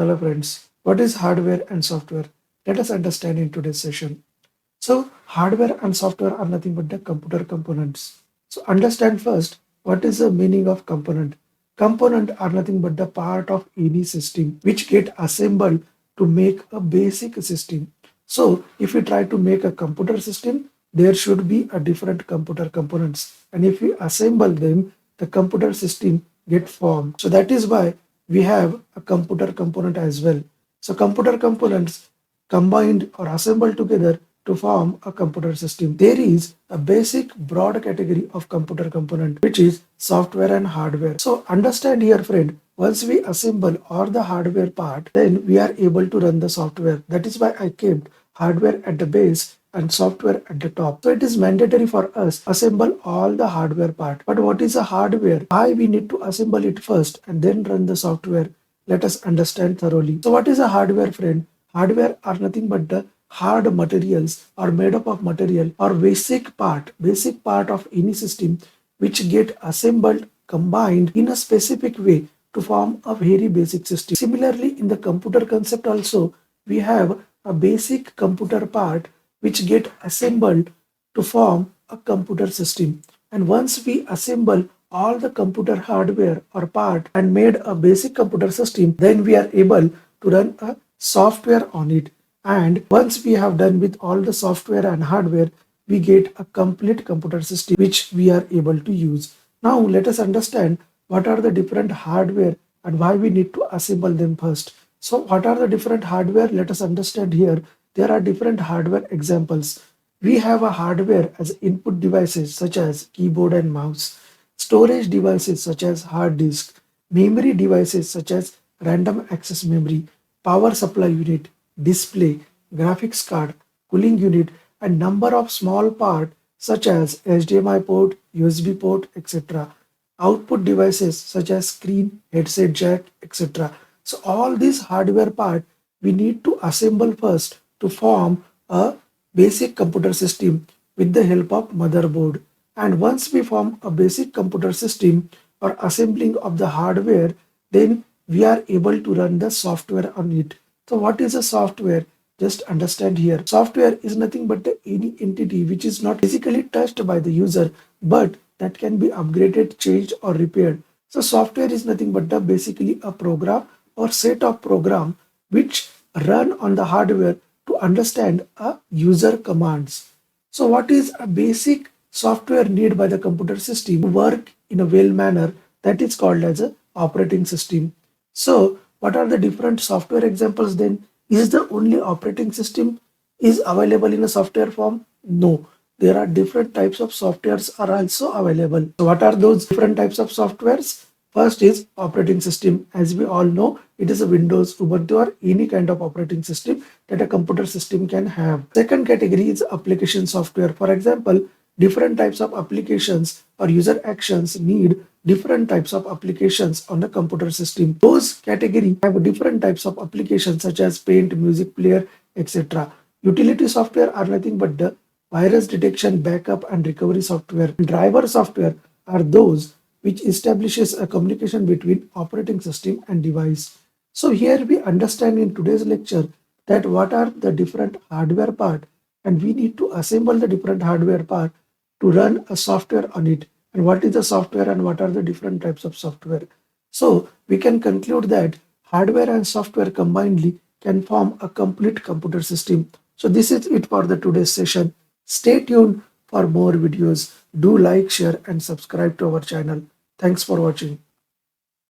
Hello friends, what is hardware and software? Let us understand in today's session. So hardware and software are nothing but the computer components. So understand first what is the meaning of component. Component are nothing but the part of any system which get assembled to make a basic system. So if we try to make a computer system, there should be a different computer components. And if we assemble them, the computer system get formed. So that is why we have a computer component as well. So computer components combined or assembled together to form a computer system. There is a basic broad category of computer component which is software and hardware. So understand here friend, once we assemble all the hardware part, then we are able to run the software. That is why I kept hardware at the base and software at the top. So it is mandatory for us assemble all the hardware part. But what is a hardware? Why we need to assemble it first and then run the software? Let us understand thoroughly. So what is a hardware friend? Hardware are nothing but the hard materials or made up of material or basic part of any system which get assembled, combined in a specific way to form a very basic system. Similarly, in the computer concept also, we have a basic computer part which get assembled to form a computer system. And once we assemble all the computer hardware or part and made a basic computer system, then we are able to run a software on it. And once we have done with all the software and hardware, we get a complete computer system which we are able to use. Now let us understand what are the different hardware and why we need to assemble them first. So what are the different hardware? Let us understand here. There are different hardware examples. We have a hardware as input devices such as keyboard and mouse, storage devices such as hard disk, memory devices such as random access memory, power supply unit, display, graphics card, cooling unit, and number of small parts such as HDMI port, USB port, etc. Output devices such as screen, headset jack, etc. So all these hardware part we need to assemble first to form a basic computer system with the help of motherboard. And once we form a basic computer system or assembling of the hardware, then we are able to run the software on it. So what is a software? Just understand here. Software is nothing but any entity which is not physically touched by the user, but that can be upgraded, changed or repaired. So software is nothing but basically a program or set of program which run on the hardware to understand a user commands. So what is a basic software need by the computer system to work in a well manner, that is called as a operating system. So what are the different software examples then? Is the only operating system is available in a software form? No. There are different types of softwares are also available. So what are those different types of softwares? First is operating system. As we all know, it is a Windows, Ubuntu or any kind of operating system that a computer system can have. Second category is application software. For example, different types of applications or user actions need different types of applications on the computer system. Those category have different types of applications such as paint, music player, etc. Utility software are nothing but the virus detection, backup and recovery software. Driver software are those which establishes a communication between operating system and device. So here we understand in today's lecture that what are the different hardware part and we need to assemble the different hardware part to run a software on it. And what is the software and what are the different types of software? So we can conclude that hardware and software combinedly can form a complete computer system. So this is it for the today's session. Stay tuned for more videos. Do like, share and subscribe to our channel. Thanks for watching.